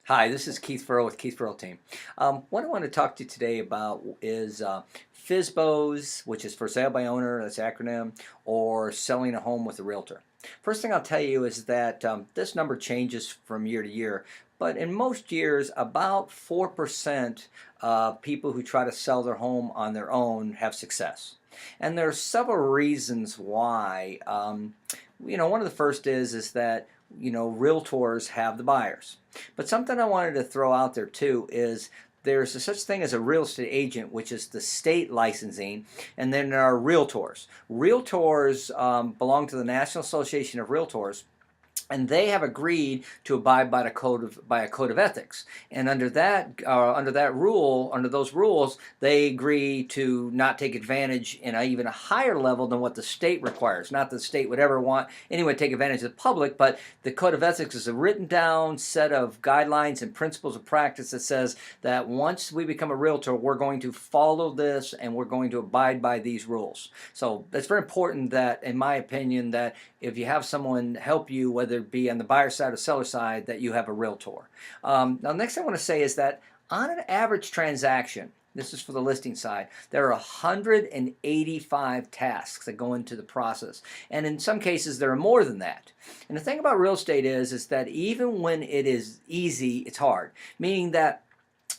Hi, this is Keith Furrow with Keith Furrow Team. What I want to talk to you today about is FSBOs, which is for sale by owner, that's the acronym, or selling a home with a realtor. First thing I'll tell you is that this number changes from year to year, but in most years, about 4% of people who try to sell their home on their own have success. And there's several reasons why. One of the first is that realtors have the buyers. But something I wanted to throw out there too is there's a such thing as a real estate agent, which is the state licensing, and then there are realtors. Realtors belong to the National Association of Realtors, and they have agreed to abide by a code of ethics. And under those rules, they agree to not take advantage in even a higher level than what the state requires. Not that the state would ever want anyone to take advantage of the public, but the code of ethics is a written down set of guidelines and principles of practice that says that once we become a realtor, we're going to follow this and we're going to abide by these rules. So it's very important that, in my opinion, that if you have someone help you, whether it be on the buyer side or seller side, that you have a realtor. Now, next thing I want to say is that on an average transaction, this is for the listing side, there are 185 tasks that go into the process. And in some cases, there are more than that. And the thing about real estate is that even when it is easy, it's hard. Meaning that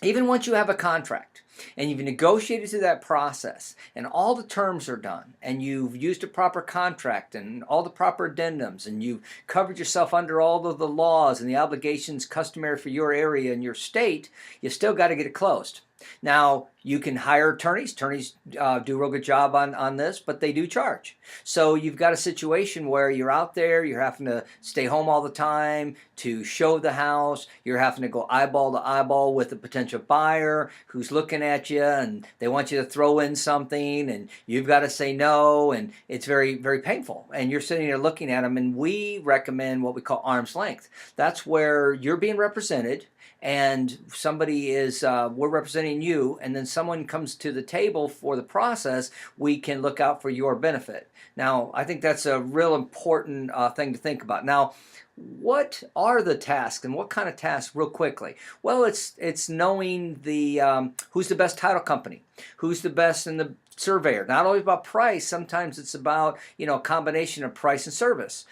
even once you have a contract and you've negotiated through that process and all the terms are done and you've used a proper contract and all the proper addendums and you've covered yourself under all of the laws and the obligations customary for your area and your state, you still got to get it closed. Now, you can hire attorneys. Attorneys do a real good job on this, but they do charge. So you've got a situation where you're out there, you're having to stay home all the time to show the house. You're having to go eyeball to eyeball with a potential buyer who's looking at you and they want you to throw in something and you've got to say no, and it's very, very painful. And you're sitting there looking at them, and we recommend what we call arm's length. That's where you're being represented and somebody is, we're representing you, and then someone comes to the table for the process, we can look out for your benefit. Now, I think that's a real important thing to think about. Now, what are the tasks and what kind of tasks real quickly? Well, it's knowing the who's the best title company, who's the best in the surveyor. Not always about price, sometimes it's about, a combination of price and service.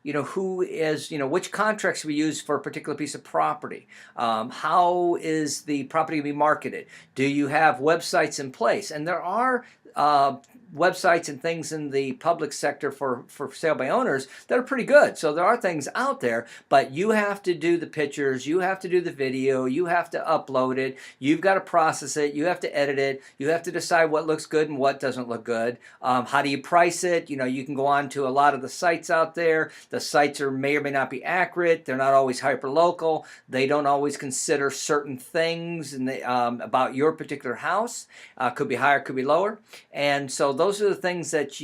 Who is, which contracts we use for a particular piece of property. How is the property to be marketed? Do you have websites in place? And there are websites and things in the public sector for sale by owners that are pretty good. So there are things out there, but you have to do the pictures, you have to do the video, you have to upload it, you've got to process it, you have to edit it, you have to decide what looks good and what doesn't look good. How do you price it? You can go on to a lot of the sites out there. The sites may or may not be accurate. They're not always hyper local. They don't always consider certain things about your particular house. Could be higher, could be lower. And so those are the things that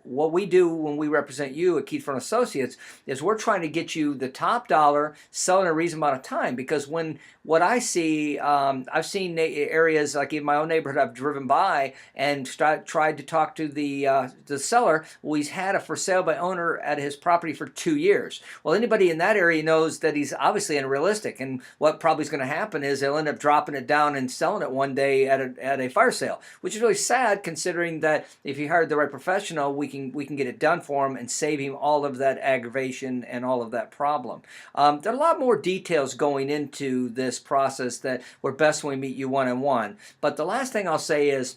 what we do when we represent you at Keith Furrow and Associates is we're trying to get you the top dollar, sell in a reasonable amount of time. Because what I see, I've seen areas like in my own neighborhood I've driven by and tried to talk to the seller. Well, he's had a for sale by owner at his property for 2 years. Well, anybody in that area knows that he's obviously unrealistic, and what probably is going to happen is they'll end up dropping it down and selling it one day at a fire sale, which is really sad considering that if you hired the right professional, we can get it done for him and save him all of that aggravation and all of that problem. There are a lot more details going into this process that we're best when we meet you one-on-one. But the last thing I'll say is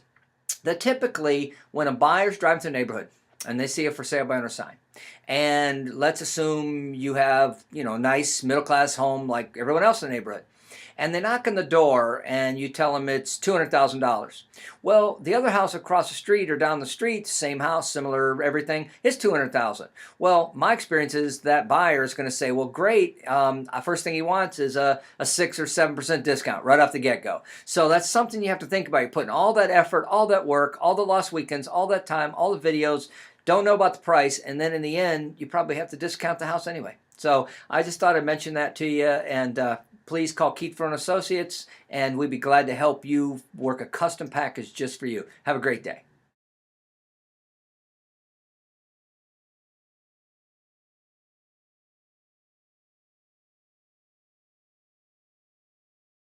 that typically when a buyer's driving through the neighborhood and they see a for sale by owner sign, and let's assume you have a nice middle-class home like everyone else in the neighborhood, and they knock on the door and you tell them it's $200,000. Well, the other house across the street or down the street, same house, similar everything, is $200,000. Well, my experience is that buyer is going to say, well, great. First thing he wants is a 6 or 7% discount right off the get-go. So that's something you have to think about. You're putting all that effort, all that work, all the lost weekends, all that time, all the videos, don't know about the price, and then in the end, you probably have to discount the house anyway. So I just thought I'd mention that to you, and please call Keith Furrow and Associates, and we'd be glad to help you work a custom package just for you. Have a great day.